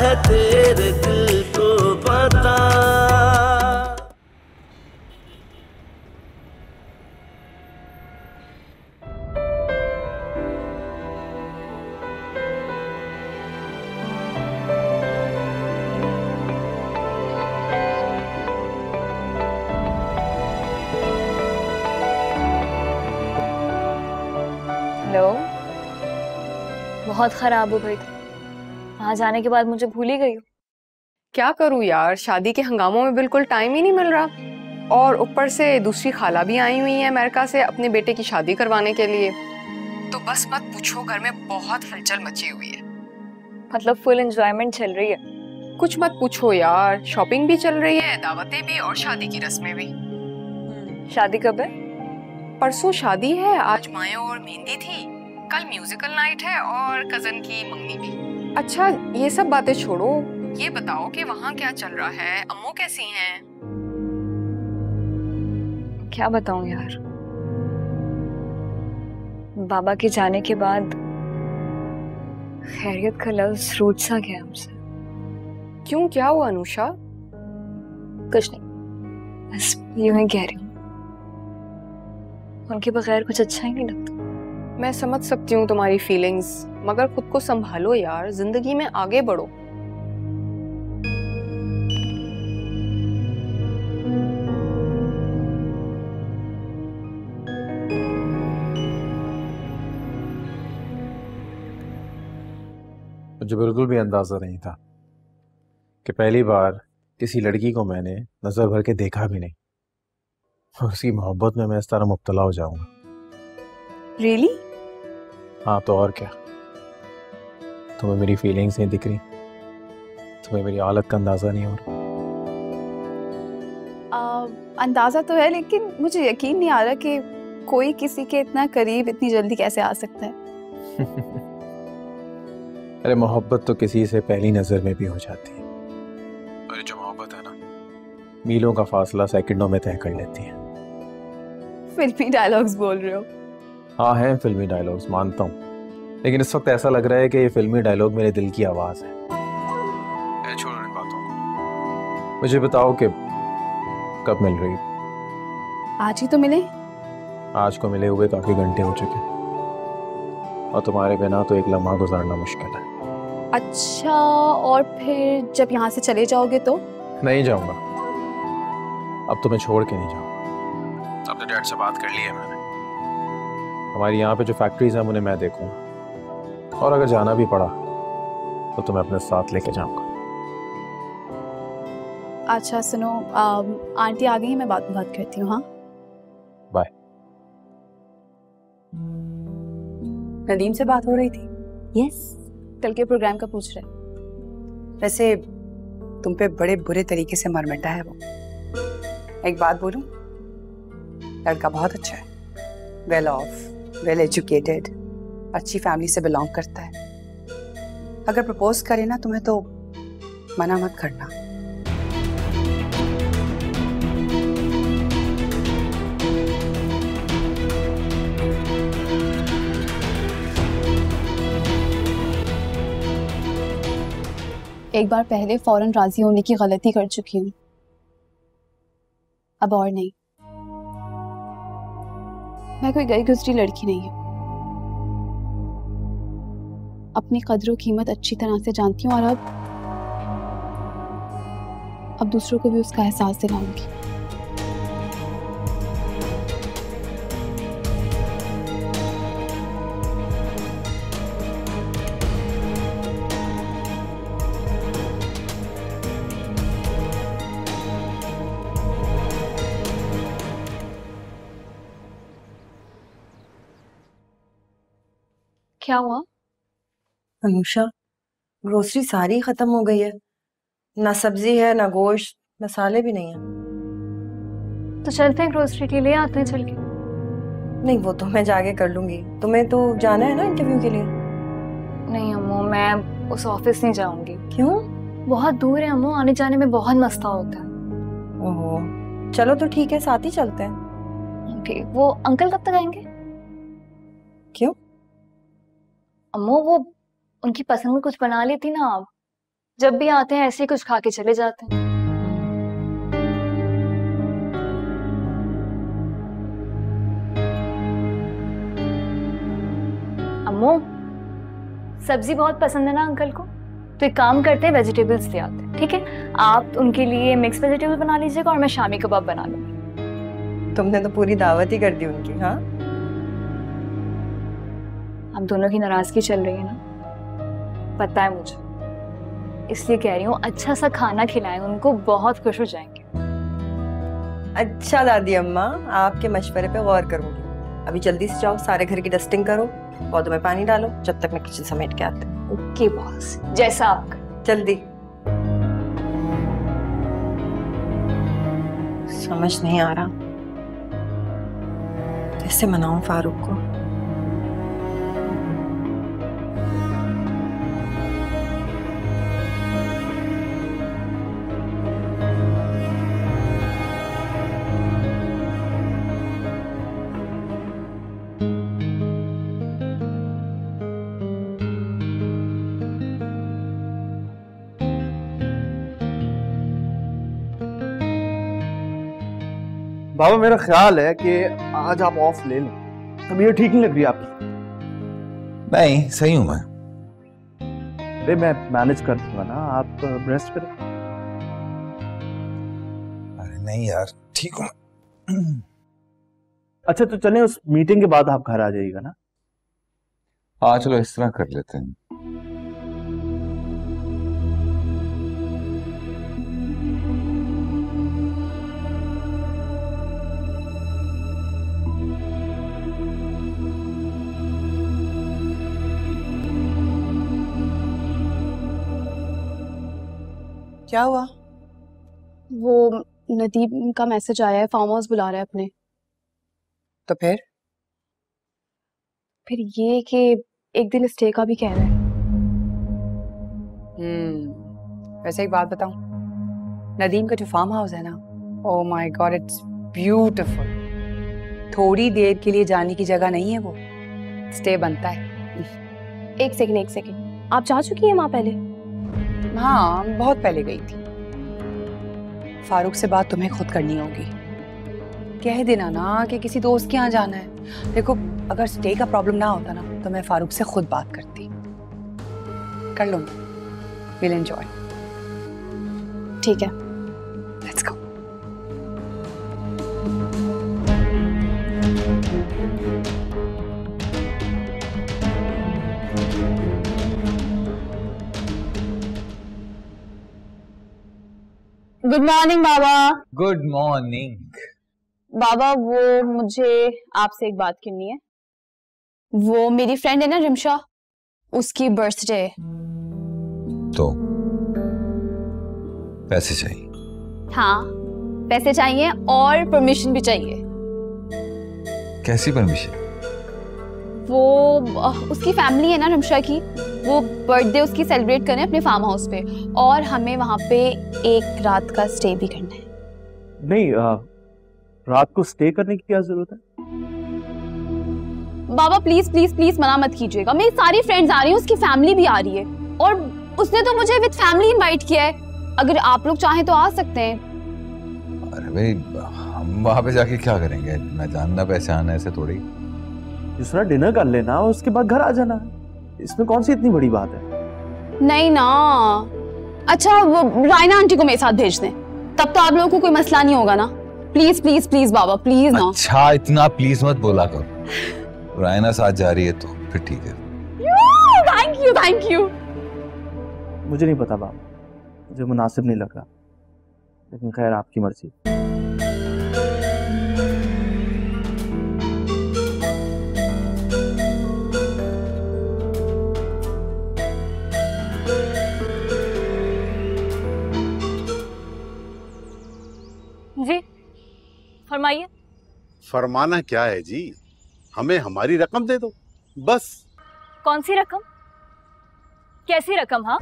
है तेरे दिल को पता। हेलो, बहुत खराब हो गई थी। वहां जाने के बाद मुझे भूल ही गई हो। क्या करूं यार, शादी के हंगामों में बिल्कुल टाइम ही नहीं मिल रहा। और ऊपर से दूसरी खाला भी आई हुई है अमेरिका से अपने बेटे की शादी करवाने के लिए। तो बस मत पूछो, घर में बहुत हलचल मची हुई है। मतलब फुल एंजॉयमेंट चल रही है। कुछ मत पूछो यार, शॉपिंग भी चल रही है, दावतें भी और शादी की रस्में भी। शादी कब है? परसों शादी है, आज माया और मेहंदी थी, कल म्यूजिकल नाइट है और कजन की मंगनी भी। अच्छा ये सब बातें छोड़ो, ये बताओ कि वहाँ क्या चल रहा है, अम्मू कैसी हैं? क्या बताऊं यार, बाबा के जाने के बाद खैरियत का लफ्ज रूठ सा गया हमसे। क्यों, क्या हुआ अनुषा? कुछ नहीं, बस यूं ही कह रही हूँ, उनके बगैर कुछ अच्छा ही नहीं लगता। मैं समझ सकती हूँ तुम्हारी फीलिंग्स, मगर खुद को संभालो यार, जिंदगी में आगे बढ़ो। मुझे बिल्कुल भी अंदाजा नहीं था कि पहली बार किसी लड़की को मैंने नजर भर के देखा भी नहीं और उसकी मोहब्बत में मैं इस तरह मुब्तला हो जाऊंगा। रियली? हाँ तो और क्या, तुम्हें मेरी फीलिंग्स नहीं दिख रही? तुम्हें मेरी हालत का अंदाजा नहीं हो रहा? अंदाजा तो है, लेकिन मुझे यकीन नहीं आ रहा कि कोई किसी के इतना करीब इतनी जल्दी कैसे आ सकता है। अरे मोहब्बत तो किसी से पहली नजर में भी हो जाती है, और जो मोहब्बत है ना, मीलों का फासला सेकंडों में तय कर लेती है। फिल्मी डायलॉग्स बोल रहे हो? हाँ हैं फिल्मी डायलॉग्स, मानता हूँ, लेकिन इस वक्त ऐसा लग रहा है कि ये फिल्मी डायलॉग मेरे दिल की आवाज है। छोड़ो इन बातों को, मुझे बताओ कि कब मिल रही? आज ही तो मिले। आज को मिले हुए काफी घंटे हो चुके, और तुम्हारे बिना तो एक लम्हा गुजारना मुश्किल है। अच्छा, और फिर जब यहाँ से चले जाओगे तो? नहीं जाऊंगा, अब तुम्हें छोड़ के नहीं जाऊंगा। अपने डैड से बात कर ली है मैंने, हमारी यहाँ पे जो फैक्ट्रीज हैं उन्हें मैं देखूंगा, और अगर जाना भी पड़ा तो तुम्हें अपने साथ लेके जाऊंगा। अच्छा सुनो, आंटी आ गई है, मैं बात करती हूँ। हाँ बाय। नदीम से बात हो रही थी? यस, कल के प्रोग्राम का पूछ रहे। वैसे तुम पे बड़े बुरे तरीके से मरमिटा है वो। एक बात बोलूं, लड़का बहुत अच्छा है, वेल ऑफ, वेल एजुकेटेड, अच्छी फैमिली से बिलोंग करता है। अगर प्रपोज करे ना तुम्हें तो मना मत करना। एक बार पहले फौरन राजी होने की गलती कर चुकी हूँ, अब और नहीं। मैं कोई गई गुजरी लड़की नहीं हूँ, अपनी कदर और कीमत अच्छी तरह से जानती हूँ, और अब दूसरों को भी उसका एहसास दिलाऊंगी। क्या हुआ? अनुषा, ग्रोसरी सारी खत्म हो गई है, ना सब्जी है ना गोश्त, मसाले भी नहीं है। तो चलते हैं ग्रोसरी के लिए, आते हैं चल के। नहीं वो तो मैं जाके कर लूंगी, तुम्हें तो जाना है ना इंटरव्यू के लिए। नहीं अम्मू, मैं उस ऑफिस नहीं जाऊंगी। क्यों? बहुत दूर है अम्मू, आने जाने में बहुत मसला होता है। ओहो, चलो तो ठीक है, साथ ही चलते हैं। ठीक, वो अंकल कब तक आएंगे? क्यों? अम्मू वो उनकी पसंद में कुछ बना लेती ना आप। जब भी आते हैं ऐसे ही कुछ खा के चले जाते हैं। अम्मू, सब्जी बहुत पसंद है ना अंकल को, तो एक काम करते हैं वेजिटेबल्स ले आते हैं, ठीक है? आप उनके लिए मिक्स वेजिटेबल बना लीजिएगा और मैं शामी कबाब बना लूंगी। तुमने तो पूरी दावत ही कर दी उनकी। हाँ, हम दोनों की नाराजगी चल रही है ना, पता है मुझे, इसलिए कह रही हूँ अच्छा सा खाना खिलाएं उनको, बहुत खुश हो जाएंगे। अच्छा दादी अम्मा, आपके मशवरे पे गौर करूंगी। अभी जल्दी से जाओ, सारे घर की डस्टिंग करो, पौधों में पानी डालो, जब तक मैं किचन समेट के आती हूँ। ओके बॉस, जैसा आपका। जल्दी। समझ नहीं आ रहा कैसे मनाऊं फारूक को। बाबा मेरा ख्याल है कि आज आप ऑफ ले लें, तबीयत ठीक नहीं लग रही आपकी। नहीं, सही हूं मैं। अरे मैं मैनेज कर दूंगा ना, आप रेस्ट करें। अरे नहीं यार, ठीक हूं। अच्छा तो चलें, उस मीटिंग के बाद आप घर आ जाइएगा ना। हाँ चलो इस तरह कर लेते हैं। क्या हुआ? वो नदीम का मैसेज आया है, फार्म हाउस बुला रहा है अपने। तो फिर ये कि एक दिन स्टे का भी कह रहा है। वैसे एक बात बताऊं, नदीम का जो फार्म हाउस है ना, oh my God it's beautiful. थोड़ी देर के लिए जाने की जगह नहीं है वो, स्टे बनता है। एक सेकंड, आप जा चुकी हैं वहां पहले? हाँ, बहुत पहले गई थी। फारूक से बात तुम्हें खुद करनी होगी। कह देना ना कि किसी दोस्त के यहाँ जाना है। देखो, अगर स्टे का प्रॉब्लम ना होता ना तो मैं फारूक से खुद बात करती। कर लूंगी, विल एंजॉय। ठीक है, लेट्स गो। गुड मॉर्निंग बाबा। Good morning. बाबा वो मुझे आपसे एक बात करनी है। वो मेरी फ्रेंड है ना रिमशा, उसकी बर्थडे। तो पैसे चाहिए? हाँ, पैसे चाहिए और परमिशन भी चाहिए। कैसी परमिशन? वो उसकी फैमिली है ना रिमशा की, वो बर्थडे उसकी सेलिब्रेट करें अपने फार्म हाउस पे, और हमें वहां पे एक रात का स्टे भी करना है। नहीं, रात को स्टे करने की क्या जरूरत है? बाबा प्लीज प्लीज प्लीज मना मत कीजिएगा, मेरी सारी फ्रेंड्स आ रही हैं, उसकी फैमिली भी आ रही है, और उसने तो मुझे विद फैमिली इनवाइट किया है। अगर आप लोग चाहें तो आ सकते हैं। अरे भाई, हम वहां पे जाके क्या करेंगे? मैं जानना पहचाना ऐसे थोड़ी। जिस तरह डिनर कर लेना, उसके बाद घर आ जाना, इसमें कौन सी इतनी बड़ी बात है? नहीं ना। अच्छा, वो रायना आंटी को मेरे साथ भेज दें, तब तो आप लोगों को कोई मसला नहीं होगा ना। Please please please Baba, please ना। अच्छा, इतना प्लीज मत बोला करो। रायना साथ जा रही है तो फिर ठीक है। Thank you thank you. मुझे नहीं पता बाबा, मुझे मुनासिब नहीं लग रहा, लेकिन खैर आपकी मर्जी। जी फरमाइए। फरमाना क्या है जी, हमें हमारी रकम दे दो बस। कौन सी रकम? कैसी रकम? हाँ,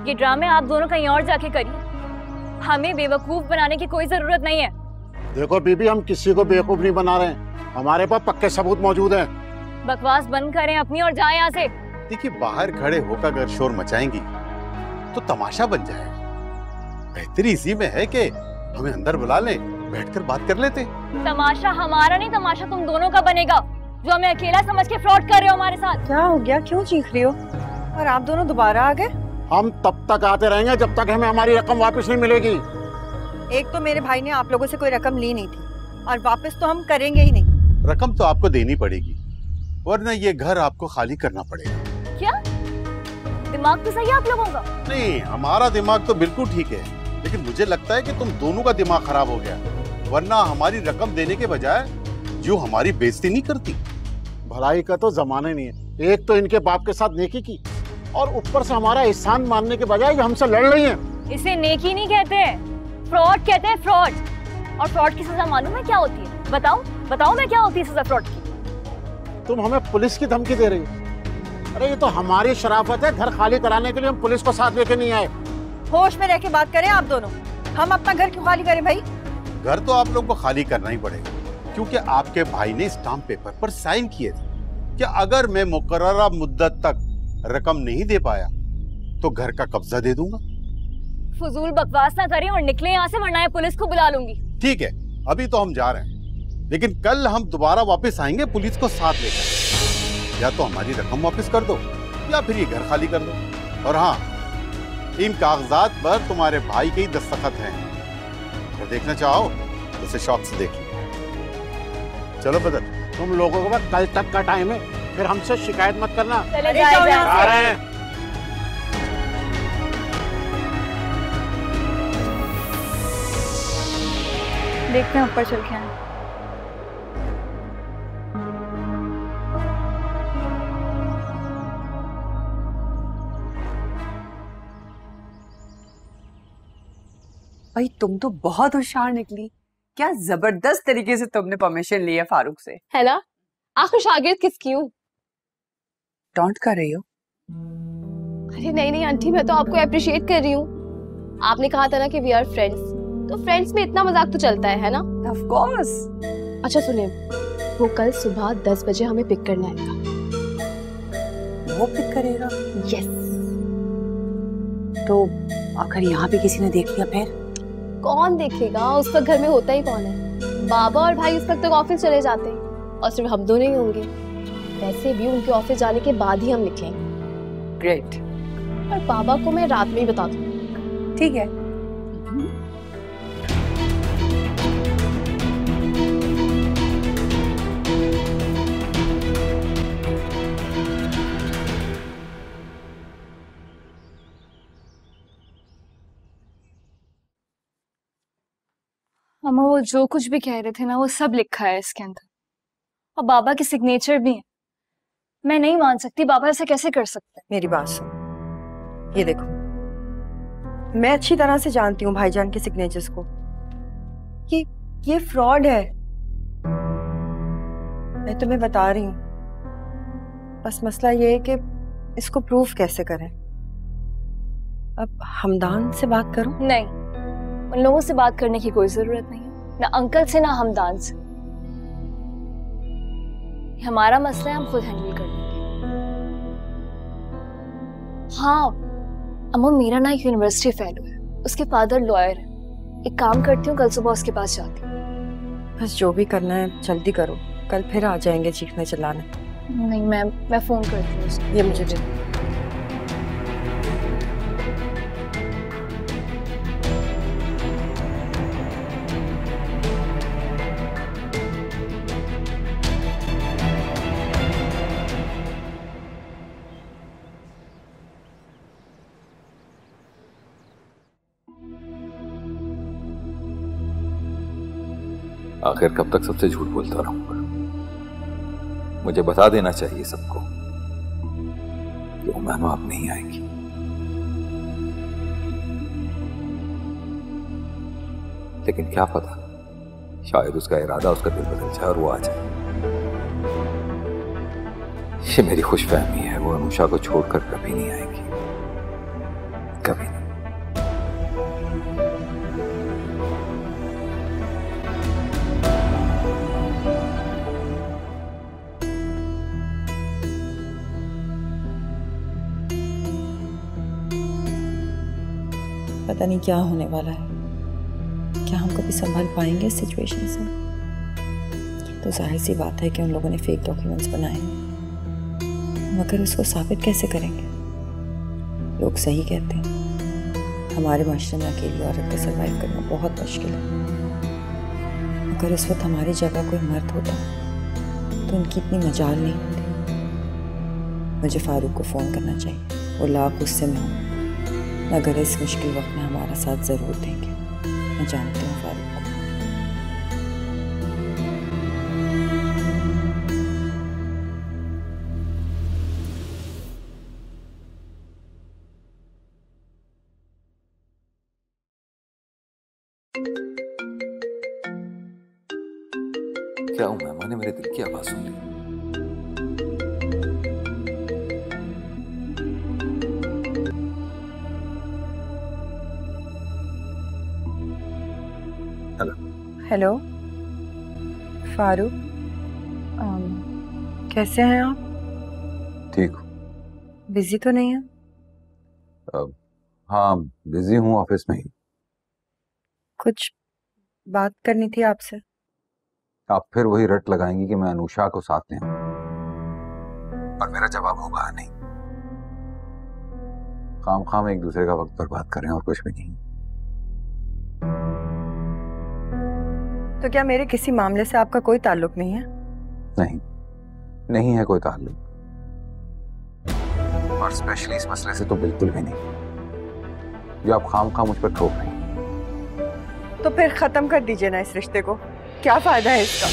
ये ड्रामे आप दोनों कहीं और जाके करिए, हमें बेवकूफ बनाने की कोई जरूरत नहीं है। देखो बीबी, हम किसी को बेवकूफ नहीं बना रहे हैं, हमारे पास पक्के सबूत मौजूद हैं। बकवास बंद करें अपनी और जाएं यहाँ से। देखिए, बाहर खड़े होकर अगर शोर मचाएंगी तो तमाशा बन जाएगा। बेहतरी इसी में है कि हमें अंदर बुला ले, बैठकर बात कर लेते। तमाशा हमारा नहीं, तमाशा तुम दोनों का बनेगा, जो हमें अकेला समझ के फ्रॉड कर रहे हो हमारे साथ। क्या हो गया, क्यों चीख रही हो? और आप दोनों दोबारा आ गए? हम तब तक आते रहेंगे जब तक हमें हमारी रकम वापस नहीं मिलेगी। एक तो मेरे भाई ने आप लोगों से कोई रकम ली नहीं थी, और वापस तो हम करेंगे ही नहीं। रकम तो आपको देनी पड़ेगी, वरना ये घर आपको खाली करना पड़ेगा। क्या दिमाग तो सही है आप लोगों का? नहीं, हमारा दिमाग तो बिल्कुल ठीक है, लेकिन मुझे लगता है कि तुम दोनों का दिमाग खराब हो गया, वरना हमारी रकम देने के बजाय जो हमारी बेइज्जती नहीं करती। भलाई का तो जमाना नहीं है। एक तो इनके बाप के साथ नेकी की, और ऊपर से हमारा एहसान मानने के बजाय हमसे लड़ रही हैं। इसे नेकी नहीं कहते, फ्रॉड कहते हैं, फ्रॉड। और फ्रॉड की सजा मालूम है क्या होती है? बताओ बताओ मैं, क्या होती है सजा फ्रॉड की? तुम हमें पुलिस की धमकी दे रही हो। अरे ये तो हमारी शराफत है, घर खाली कराने के लिए हम पुलिस को साथ लेके नहीं आए। होश में रह के बात करें आप दोनों। हम अपना घर क्यों खाली करें भाई? घर तो आप लोग को खाली करना ही पड़ेगा, क्योंकि आपके भाई ने स्टाम्प पेपर पर साइन किए थे कि अगर मैं मुकर्ररा मुद्दत तक रकम नहीं दे पाया तो घर का कब्जा दे दूंगा। फजूल बकवास ना करें और निकले यहाँ से, वरना पुलिस को बुला लूंगी। ठीक है, अभी तो हम जा रहे हैं, लेकिन कल हम दोबारा वापस आएंगे पुलिस को साथ लेकर। या तो हमारी रकम वापस कर दो, या फिर ये घर खाली कर दो। और हाँ, इन कागजात पर तुम्हारे भाई के ही दस्तखत हैं। अगर देखना चाहो तो उसे शौक से देख लो। चलो बदर, तुम लोगों के पास कल तक का टाइम है, फिर हमसे शिकायत मत करना। चले जाओ आ रहे हैं। देखते हैं ऊपर चल के आए। भाई तुम तो बहुत होशियार निकली। क्या जबरदस्त तरीके से तुमने परमिशन ली है फारूक से। है ना? आखिर शागिर्द किसकी हूँ? टॉन्ट कर रही हो? अरे नहीं नहीं आंटी, मैं तो आपको अप्रिशिएट कर रही हूँ। आपने कहा था ना कि वी आर फ्रेंड्स, तो फ्रेंड्स में इतना मजाक तो चलता है ना? Of course. अच्छा सुनिए, वो कल सुबह 10 बजे हमें पिक करने आएगा। वो पिक करेगा? यस। तो अगर यहाँ पे किसी ने देख लिया फिर? कौन देखेगा? उस वक्त घर में होता ही कौन है? बाबा और भाई उस वक्त तक ऑफिस चले जाते हैं, और सिर्फ हम दोनों ही होंगे। वैसे भी उनके ऑफिस जाने के बाद ही हम निकलेंगे। ग्रेट। और बाबा को मैं रात में ही बता दूंगी। ठीक है। अम्मा वो जो कुछ भी कह रहे थे ना, वो सब लिखा है इसके अंदर, और बाबा की सिग्नेचर भी है। मैं नहीं मान सकती, बाबा ऐसे कैसे कर सकते हैं? मेरी बात सुन, ये देखो, मैं अच्छी तरह से जानती हूँ भाईजान के सिग्नेचर्स को। ये फ्रॉड है, मैं तुम्हें बता रही हूँ। बस मसला ये है कि इसको प्रूफ कैसे करें। अब हमदान से बात करूं? नहीं, उन लोगों से बात करने की कोई जरूरत नहीं है, ना अंकल से ना हमदान से। हमारा मसला है, हम खुद हैंडल कर लेंगे। हाँ अम्मा, मेरा ना एक यूनिवर्सिटी फेलो है, उसके फादर लॉयर है। एक काम करती हूँ, कल सुबह उसके पास जाती हूँ। बस जो भी करना है जल्दी करो, कल फिर आ जाएंगे चीखने चिल्लाने। नहीं मैं फोन करती हूँ उसको। ये मुझे दे। आखिर कब तक सबसे झूठ बोलता रहूंगा? मुझे बता देना चाहिए सबको कि उमैमा अब नहीं आएगी। लेकिन क्या पता, शायद उसका इरादा, उसका दिल बदल जाए और वो आ जाए। ये मेरी खुशफहमी है, वो अनुषा को छोड़कर कभी नहीं आएगी, कभी नहीं। पता नहीं क्या होने वाला है। क्या हम कभी संभाल पाएंगे इस सिचुएशन से? तो जाहिर सी बात है कि उन लोगों ने फेक डॉक्यूमेंट्स बनाए हैं, मगर उसको साबित कैसे करेंगे? लोग सही कहते हैं, हमारे माशरे में अकेली औरत का सर्वाइव करना बहुत मुश्किल है। अगर उस वक्त हमारी जगह कोई मर्द होता तो उनकी इतनी मजाल नहीं होती। मुझे फारूक को फ़ोन करना चाहिए, वो लाख गुस्से में हो मगर इस मुश्किल वक्त में हमारा साथ ज़रूर देंगे। मैं जानती हूँ फारूक को। क्या हूं मैं? मैंने मेरे दिल की आवाज सुन ली। हेलो फारूक, कैसे हैं आप? ठीक हूँ। बिजी तो नहीं है? हाँ बिजी हूँ, ऑफिस में ही। कुछ बात करनी थी आपसे। आप फिर वही रट लगाएंगी कि मैं अनुषा को साथ में हूँ, और मेरा जवाब होगा नहीं। खाम खाम एक दूसरे का वक्त बर्बाद करें और कुछ भी नहीं। तो क्या मेरे किसी मामले से आपका कोई ताल्लुक नहीं है? नहीं, नहीं है कोई ताल्लुक, और स्पेशली इस मसले से तो बिल्कुल भी नहीं जो आप खाम खाम मुझ पर ठोक रही हैं। तो फिर खत्म कर दीजिए ना इस रिश्ते को, क्या फायदा है इसका?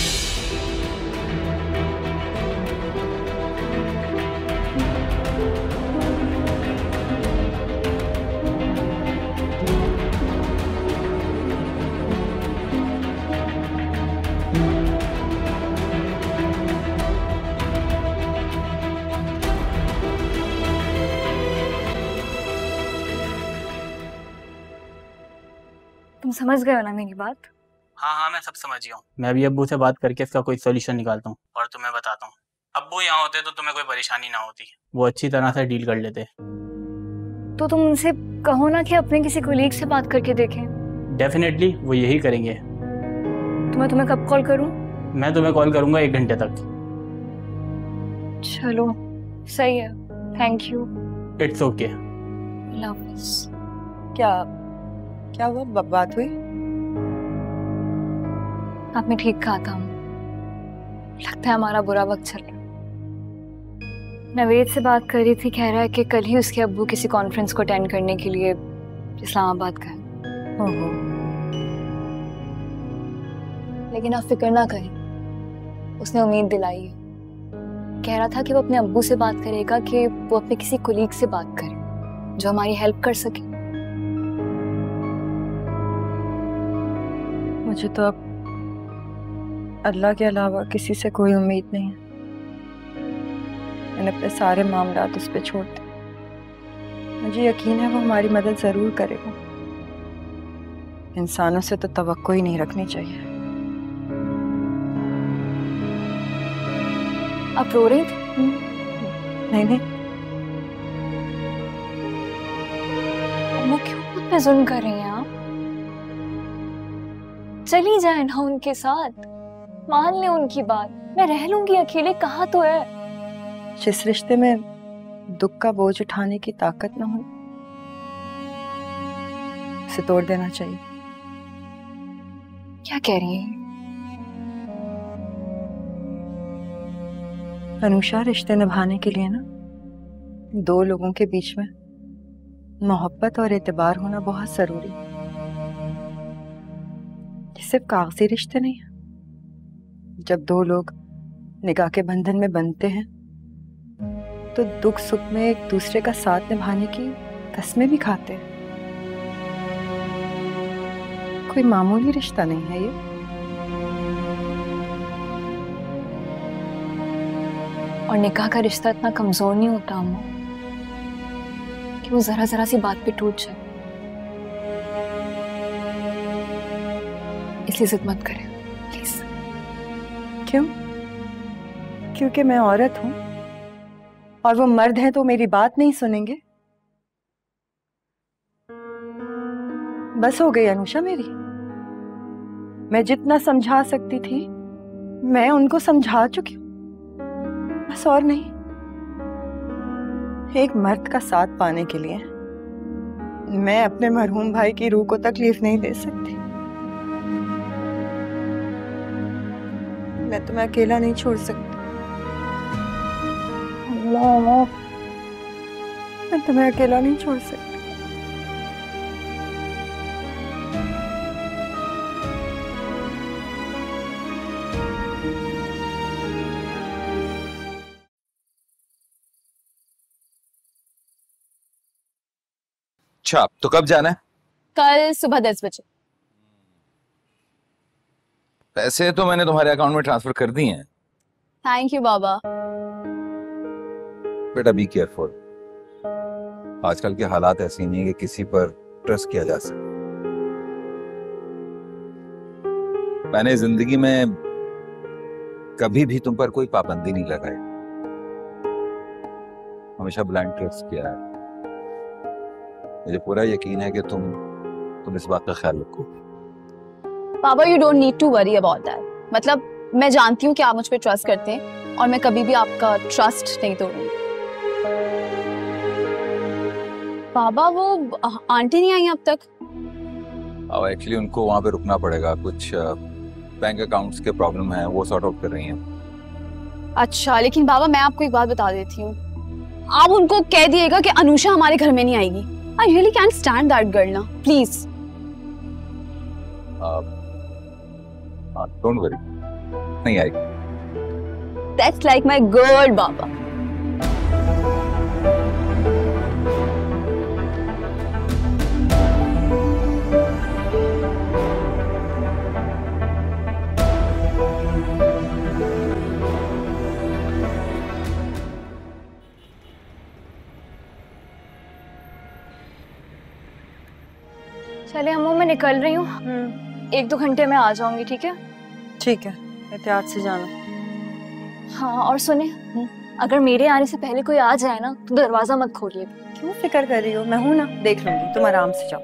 तुम समझ गए हो ना मेरी बात? हाँ हाँ मैं सब समझ गया हूँ। मैं भी अब्बू से बात करके इसका कोई सोल्यूशन निकालता हूँ और तुम्हें बताता हूँ। अब्बू यहाँ होते तो तुम्हें कोई परेशानी ना होती, वो अच्छी तरह से डील कर लेते। तो तुम उनसे कहो ना कि अपने किसी कोलीग से बात करके देखें। डेफिनेटली वो यही करेंगे। तो मैं तुम्हें कब कॉल करूँ? मैं तुम्हें कॉल करूँगा 1 घंटे तक। चलो सही है, थैंक यू। It's okay. क्या हुआ? बात हुई? आपने ठीक कहा था, लगता है हमारा बुरा वक्त चल रहा है। नवेद से बात कर रही थी, कह रहा है कि कल ही उसके अब्बू किसी कॉन्फ्रेंस को अटेंड करने के लिए इस्लामाबाद गए। लेकिन आप फिक्र ना करें, उसने उम्मीद दिलाई है। कह रहा था कि वो अपने अब्बू से बात करेगा कि वो अपने किसी कोलीग से बात करे जो हमारी हेल्प कर सके। मुझे तो अब अल्लाह के अलावा किसी से कोई उम्मीद नहीं है। मैंने अपने सारे मामलात उस पर छोड़ दिए। मुझे यकीन है वो हमारी मदद जरूर करेगा। इंसानों से तो तवक्को ही नहीं रखनी चाहिए। आप रो रही थी? नहीं। अम्मू क्यों खुद पे जुल्म कर रही हैं आप? चली जाए ना उनके साथ, मान ले उनकी बात। मैं रह लूंगी अकेले, कहा तो है। जिस रिश्ते में दुख का बोझ उठाने की ताकत ना हो उसे तोड़ देना चाहिए। क्या कह रही है? अनुषा, रिश्ते निभाने के लिए ना 2 लोगों के बीच में मोहब्बत और एतबार होना बहुत जरूरी है। ये सिर्फ कागजी रिश्ते नहीं है। जब 2 लोग निकाह के बंधन में बंधते हैं तो दुख सुख में एक दूसरे का साथ निभाने की कस्में भी खाते हैं। कोई मामूली रिश्ता नहीं है ये। और निकाह का रिश्ता इतना कमजोर नहीं होता अम्मा कि वो जरा जरा सी बात पे टूट जाए। इसलिए जिद मत करें प्लीज। क्यों? क्योंकि मैं औरत हूं और वो मर्द हैं तो मेरी बात नहीं सुनेंगे? बस हो गई अनुषा मेरी। मैं जितना समझा सकती थी मैं उनको समझा चुकी हूँ, बस और नहीं। एक मर्द का साथ पाने के लिए मैं अपने मरहूम भाई की रूह को तकलीफ नहीं दे सकती। मैं तुम्हें अकेला नहीं छोड़ सकती। मैं तुम्हें अकेला नहीं छोड़ सकती। अच्छा, तो कब जाना है? कल सुबह 10 बजे। पैसे तो मैंने तुम्हारे अकाउंट में ट्रांसफर कर दिए हैं। थैंक यू बाबा। बेटा बी केयरफुल, आजकल के हालात ऐसे नहीं है कि किसी पर ट्रस्ट किया जा सके। मैंने जिंदगी में कभी भी तुम पर कोई पाबंदी नहीं लगाई, हमेशा ब्लाइंड ट्रस्ट किया है। मुझे पूरा यकीन है कि तुम इस बात का ख्याल रखो। बाबा you don't need to worry about that. मतलब मैं जानती हूँ कि आप मुझ पे ट्रस्ट करते हैं और मैं कभी भी आपका ट्रस्ट नहीं तोड़ूंगी। बाबा वो आंटी नहीं आई अब तक? एक्चुअली उनको वहां पे रुकना पड़ेगा, कुछ बैंक अकाउंट्स के प्रॉब्लम है, वो सॉर्ट आउट कर रही हैं। अच्छा, लेकिन बाबा मैं आपको एक बात बता देती हूँ, आप उनको कह दिएगा कि अनुषा हमारे घर में नहीं आएगी। I really can't stand that girl now. Please. Don't worry. नहीं आएगी। That's like my girl, Baba. चले अम्मू, मैं निकल रही हूँ। 1-2 घंटे में आ जाऊंगी, ठीक है? ठीक है, एहतियात से जाना। हाँ, और सुने, अगर मेरे आने से पहले कोई आ जाए ना तो दरवाजा मत खोलिए। क्यों फिक्र कर रही हो, मैं हूं ना, देख लूंगी, तुम आराम से जाओ।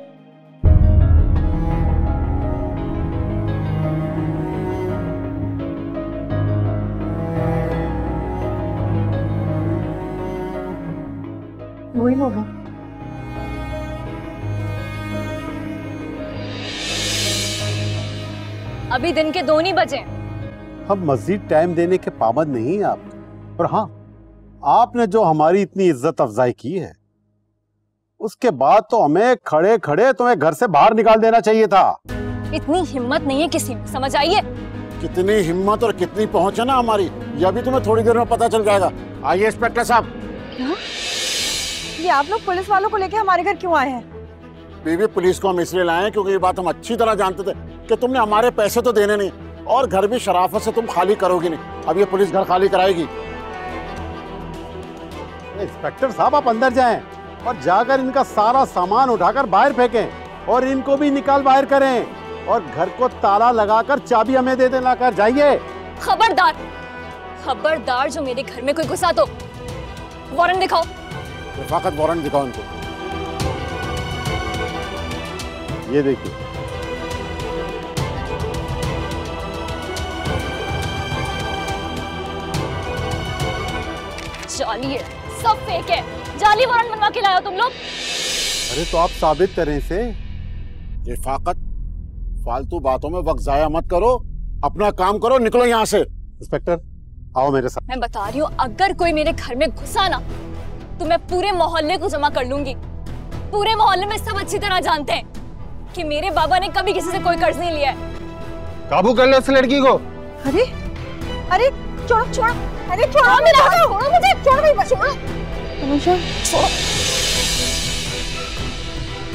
वही होगा। अभी दिन के 2 नहीं बजे। हम मजीद टाइम देने के पाबंद नहीं है आप, पर हाँ, आपने जो हमारी इतनी इज्जत अफजाई की है उसके बाद तो हमें खड़े खड़े तुम्हें घर से बाहर निकाल देना चाहिए था। इतनी हिम्मत नहीं है किसी में, समझ आइए? कितनी हिम्मत और कितनी पहुंच है ना हमारी, यह भी तुम्हें थोड़ी देर में पता चल जाएगा। आइए इंस्पेक्टर साहब। क्या? ये आप लोग पुलिस वालों को लेके हमारे घर क्यों आए हैं? बीवी, पुलिस को हम इसलिए लाए हैं क्योंकि ये बात हम अच्छी तरह जानते थे कि तुमने हमारे पैसे तो देने नहीं और घर भी शराफत से तुम खाली करोगी नहीं। अब ये पुलिस घर खाली कराएगी। इंस्पेक्टर साहब, आप अंदर जाएं और जाकर इनका सारा सामान उठाकर बाहर फेंकें और इनको भी निकाल बाहर करें और घर को ताला लगाकर चाबी हमें दे देना कर। जाइए। खबरदार, खबरदार, जो मेरे घर में कोई घुसा तो वारंट दिखाओ। रफाकत, वारंट दिखाओ इनको। ये देखिए। जाली है, सब फेक है। जाली वारंट बनवा के लाए हो तुम लोग। अरे तो आप साबित करें इसे। रफाकत, फालतू बातों में वक्त जाया मत करो, अपना काम करो, निकलो यहाँ से। इंस्पेक्टर आओ मेरे साथ। मैं बता रही हूँ, अगर कोई मेरे घर में घुसा ना तो मैं पूरे मोहल्ले को जमा कर लूंगी। पूरे मोहल्ले में सब अच्छी तरह जानते हैं कि मेरे बाबा ने कभी किसी से कोई कर्ज नहीं लिया है। काबू कर लो उस लड़की को। अरे अरे छोड़ो छोड़ो, अरे छोड़ो छोड़ो मुझे, छोड़ो भाई, छोड़ो। अनुषा छोड़ो,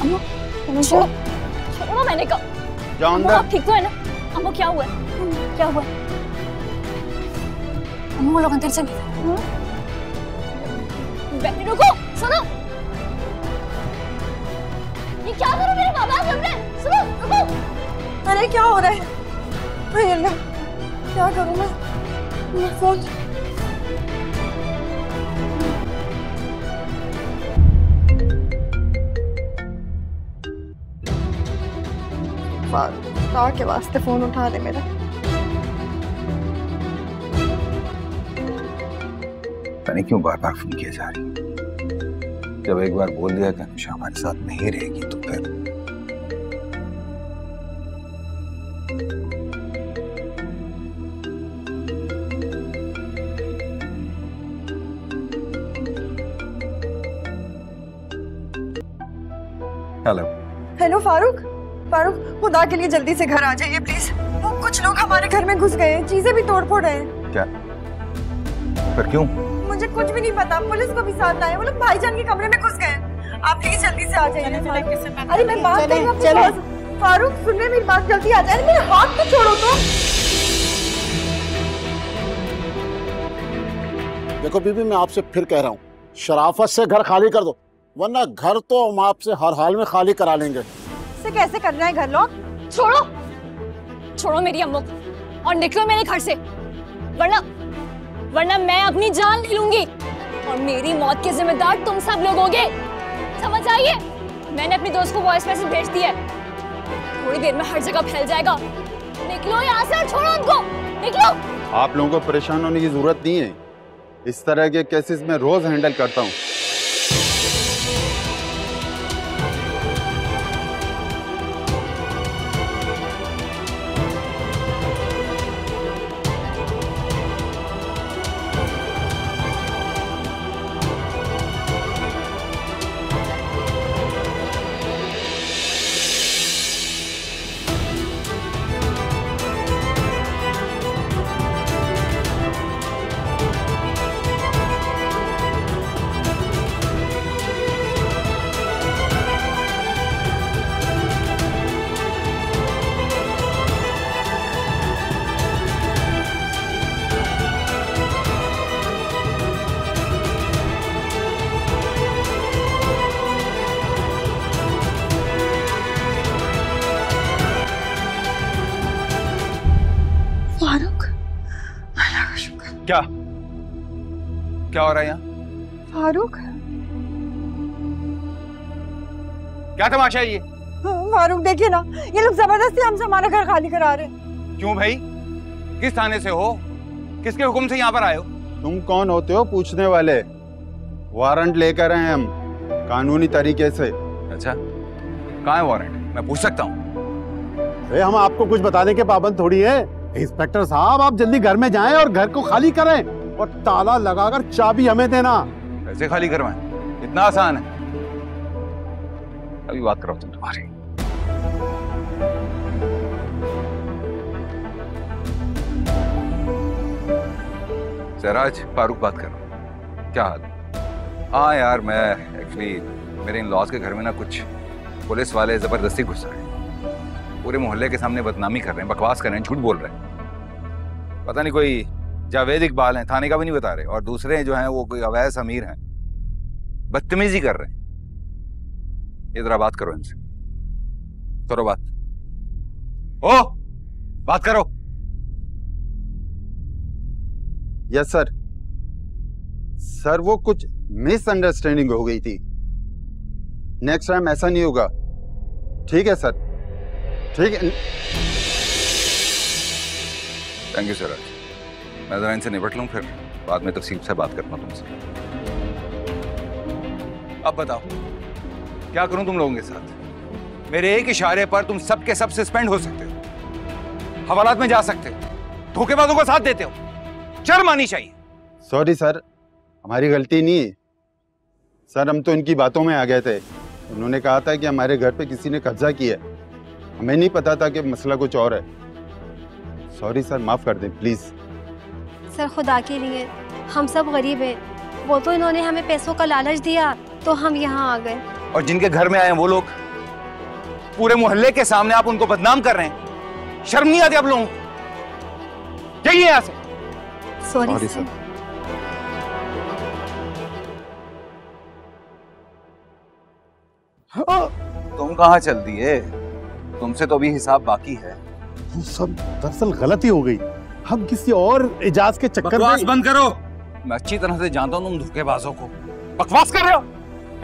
अम्मू, छोड़ो, छोड़ो मैंने कहा। जाओ अंदर। आप ठीक तो है ना? अम्मू क्या हुआ है? क्या हुआ? अम्मू लोग अंदर चलिए। बैठे, रुको, सुनो। ये क्या करो मेरे बाबा के सामने? सुनो, रुको। अरे क्या हो रहा है? अरे अल्लाह, क्या करूं मैं? फोन। खुदा के वास्ते फोन उठा दे मेरा। पता नहीं क्यों बार बार फोन किया जा रही। जब एक बार बोल दिया कि अनुषा हमारे साथ नहीं रहेगी तो फिर हेलो हेलो फारूक। फारूक खुदा के लिए जल्दी से घर आ जाइए प्लीज। वो कुछ लोग हमारे घर में घुस गए हैं, चीजें भी तोड़ फोड़ रहे हैं। क्या? पर क्यों? मुझे कुछ भी नहीं पता, पुलिस को भी साथ लाए, वो लोग भाईजान के कमरे में घुस गए हैं। आप प्लीज जल्दी से आ जाइए। अरे मैं बात कर रहा हूँ फारूक, सुनने मेरी बात, जल्दी आ जाए। मेरे हाथ तो छोड़ो तो। देखो बीबी, मैं आपसे फिर कह रहा हूँ, शराफत से घर खाली कर दो, वरना घर तो हम आपसे हर हाल में खाली करा लेंगे। इसे कैसे करना है घर लोग? छोड़ो, छोड़ो मेरी अम्मू और निकलो मेरे घर से, वरना मैं अपनी जान ले लूंगी और मेरी मौत के जिम्मेदार तुम सब लोग होगे। समझ आइए? मैंने अपनी दोस्त को वॉइस मैसेज भेज दिया है, थोड़ी देर में हर जगह फैल जाएगा। निकलो यहाँ से और छोड़ो उनको, निकलो। आप लोगों को परेशान होने की जरूरत नहीं है, इस तरह के केसेस में रोज हैंडल करता हूँ। क्या क्या हो रहा है यहाँ? फारूक, क्या तमाशा है ये? फारूक देखिए ना, ये लोग जबरदस्ती हमसे हमारा घर खाली करा रहे हैं। क्यों भाई? किस थाने से हो? किसके हुक्म से यहाँ पर आए हो? तुम कौन होते हो पूछने वाले? वारंट लेकर आए हम कानूनी तरीके से। अच्छा, कहाँ है वारंट? मैं पूछ सकता हूँ? अरे हम आपको कुछ बताने के पाबंद थोड़ी है। इंस्पेक्टर साहब, आप जल्दी घर में जाएं और घर को खाली करें और ताला लगाकर चाबी हमें देना। कैसे खाली करवाएं? इतना आसान है? अभी बात करो तुम तुम्हारी। सहराज, फारूक बात कर रहा हूँ। क्या हाल? हाँ यार, मैं एक्चुअली मेरे इन लॉज के घर में ना कुछ पुलिस वाले जबरदस्ती घुस रहे हैं, पूरे मोहल्ले के सामने बदनामी कर रहे हैं, बकवास कर रहे हैं, झूठ बोल रहे हैं। पता नहीं कोई जावेद इकबाल हैं, थाने का भी नहीं बता रहे, और दूसरे जो हैं वो कोई अवैध अमीर हैं, बदतमीजी कर रहे हैं। ये जरा बात करो इनसे, करो बात। ओ, बात करो। Yes sir. सर वो कुछ मिसअंडरस्टैंडिंग हो गई थी, नेक्स्ट टाइम ऐसा नहीं होगा। ठीक है सर, ठीक है। Thank you sir. मैं जरा इनसे निपट लूं, फिर बाद में तफसील से बात करता हूं तुमसे। अब बताओ क्या करूं तुम लोगों के साथ? मेरे एक इशारे पर तुम सब के सब सस्पेंड हो सकते हो, हवालात में जा सकते हो, धोखेबाजों का साथ देते हो, शर्म आनी चाहिए। सॉरी सर, हमारी गलती नहीं है सर, हम तो इनकी बातों में आ गए थे। उन्होंने कहा था कि हमारे घर पे किसी ने कब्जा किया है, हमें नहीं पता था कि मसला कुछ और है। सॉरी सर, माफ कर दें प्लीज। सर खुदा के लिए, हम सब गरीब हैं, वो तो इन्होंने हमें पैसों का लालच दिया तो हम यहाँ आ गए। और जिनके घर में आए हैं वो लोग पूरे मोहल्ले के सामने आप उनको बदनाम कर रहे हैं, शर्म नहीं आती आप लोगों को? जाइए यहाँ से। Sorry sir. तुम कहाँ चल दिए? तुमसे तो अभी हिसाब बाकी है। वो सब दरअसल गलती हो गई, हम किसी और इजाज के चक्कर में। बकवास बंद करो। मैं अच्छी तरह से जानता हूँ तुम धोखेबाजों को। बकवास कर रहे हो,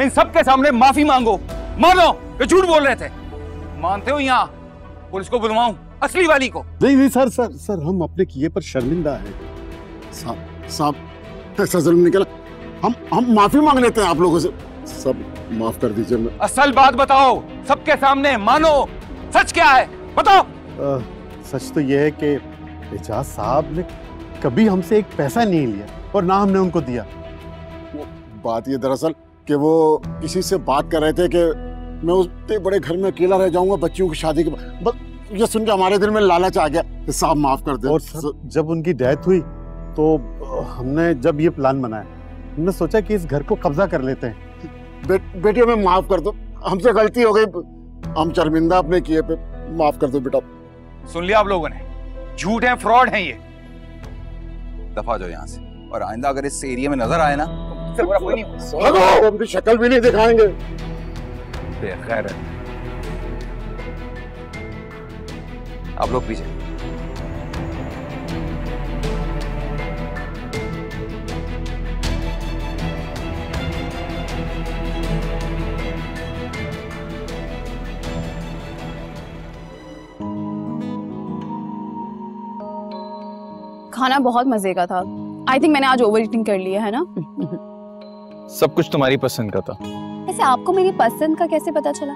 इन सब के सामने माफी मांगो, मानो कि झूठ बोल रहे थे। मानते हो यहाँ पुलिस को बुलवाऊं, असली वाली को? नहीं नहीं सर सर सर, हम अपने किए पर शर्मिंदा हैं। साहब ऐसा जुल्म निकला, हम माफी मांग लेते हैं आप लोगों से, सब माफ कर दीजिए। मैं असल बात बताओ, सबके सामने, मानो सच क्या है, बताओ। सच तो यह है कि एजाज साहब ने कभी हमसे एक पैसा नहीं लिया और ना हमने उनको दिया। वो बात ये दरअसल कि वो किसी से बात कर रहे थे कि मैं उस बड़े घर में अकेला रह जाऊंगा बच्चियों की शादी के बाद। बस ये सुन के हमारे दिल में लालच आ गया कि साहब माफ कर दे। और जब उनकी डेथ हुई तो हमने जब ये प्लान बनाया, हमने सोचा कि इस घर को कब्जा कर लेते हैं। बेटी हमें माफ कर दो, हमसे गलती हो गई, हम शर्मिंदा अपने किए पे, माफ कर दो बेटा। सुन लिया आप लोगों ने, झूठ है, फ्रॉड है ये। दफा जाओ यहाँ से, और आइंदा अगर इस एरिया में नजर आए ना तो कोई नहीं, अपनी शक्ल भी नहीं दिखाएंगे। खैर है, आप लोग पीछे। खाना बहुत मजे का था। आई थिंक मैंने आज ओवर ईटिंग कर लिया है ना। सब कुछ तुम्हारी पसंद का था। ऐसे आपको मेरी पसंद का कैसे पता चला?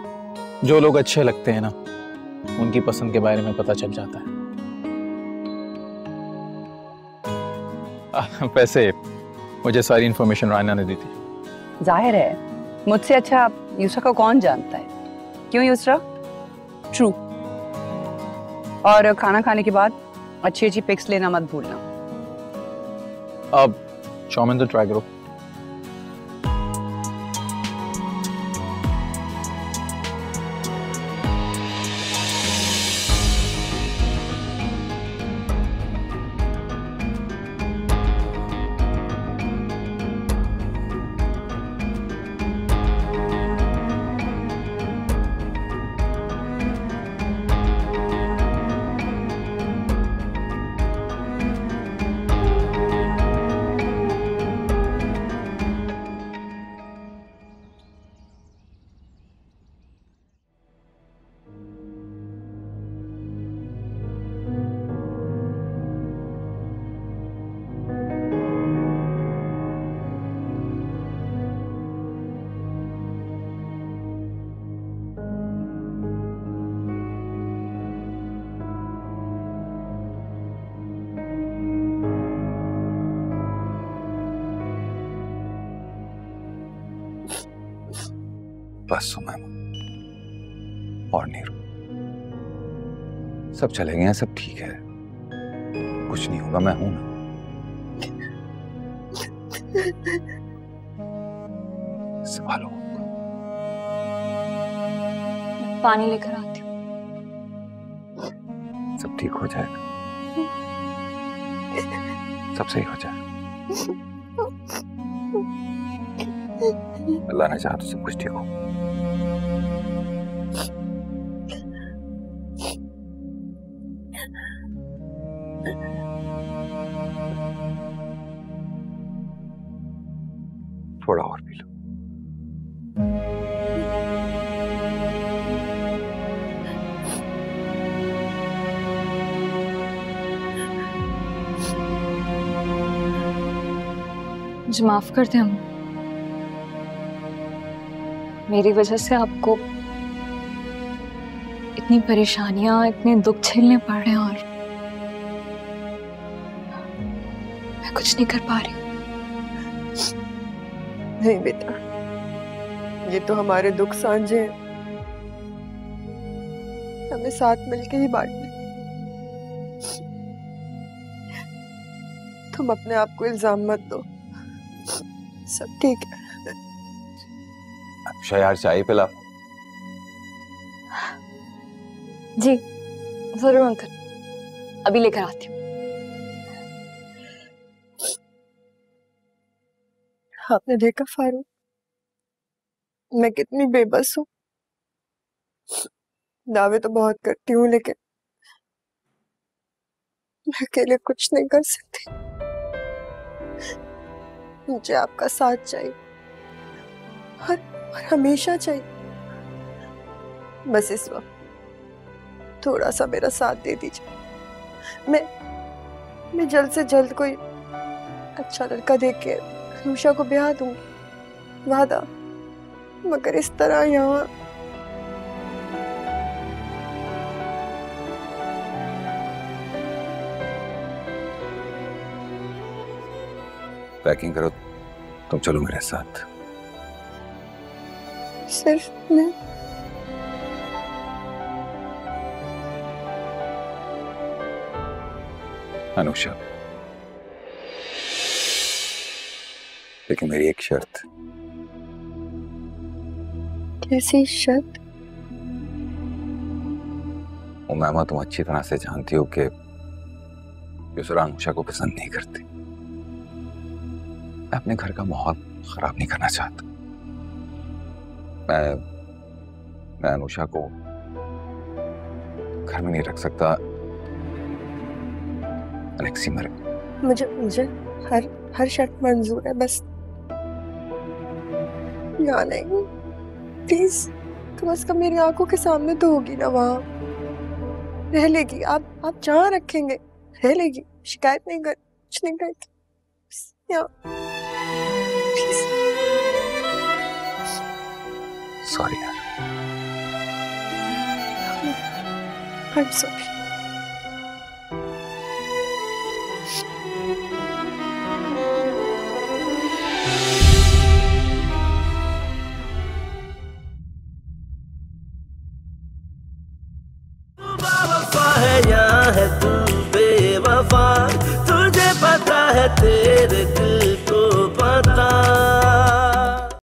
जो लोग अच्छे लगते हैं ना, उनकी पसंद के बारे में पता चल जाता है। वैसे मुझे सारी इंफॉर्मेशन रायना ने दी थी। जाहिर है मुझसे अच्छा यूसरा को कौन जानता है, क्यों यूसरा? ट्रू। और खाना खाने के बाद अच्छी अच्छी पिक्स लेना मत भूलना। अब चाउमीन तो ट्राई करो। बस सुमन, और नहीं रो, सब चले गए हैं, सब ठीक है, कुछ नहीं होगा, मैं हूं ना। संभालो। पानी लेकर आती हूँ। सब ठीक हो जाएगा, सब सही हो जाएगा। अल्लाह ने चाहा तो सब कुछ ठीक हो। थोड़ा और पी लो। मुझे माफ कर दे हम, मेरी वजह से आपको इतनी परेशानियां, इतने दुख झेलने पड़ रहे हैं और मैं कुछ नहीं कर पा रही। नहीं बेटा, ये तो हमारे दुख साझे हैं, हमें साथ मिलके ही बांटने। तुम अपने आप को इल्जाम मत दो, सब ठीक है। अच्छा यार, चाय पिला। जी जरूर अंकल, अभी लेकर आती हूँ। आपने देखा फारूक, मैं कितनी बेबस हूँ। दावे तो बहुत करती हूँ लेकिन मैं अकेले कुछ नहीं कर सकती। मुझे आपका साथ चाहिए और हमेशा चाहिए। बस इस वक्त थोड़ा सा मेरा साथ दे दीजिए। मैं जल्द से जल्द कोई अच्छा लड़का देख के अनुषा को ब्याह दूँ, वादा। मगर इस तरह यहाँ पैकिंग करो, तुम चलो मेरे साथ। सिर्फ मैं? अनुषा, लेकिन मेरी एक शर्त। कैसी शर्त? उमैमा, तुम अच्छी तरह से जानती हो कि युसरा अनुषा को पसंद नहीं करती। मैं अपने घर का माहौल खराब नहीं करना चाहता। मैं अनुषा को घर में नहीं रख सकता। अलेक्सी मुझे हर शर्त मंजूर है, बस यहाँ नहीं। प्लीज, कम से कम मेरी आंखों के सामने तो होगी ना, वहाँ रह लेगी। आप जहाँ रखेंगे रह लेगी, शिकायत नहीं कर, कुछ नहीं करेगी। यहाँ प्लीज। सॉरी यार। I'm sorry. है यहाँ है तू बेवफा, तुझे पता है तेरे दिल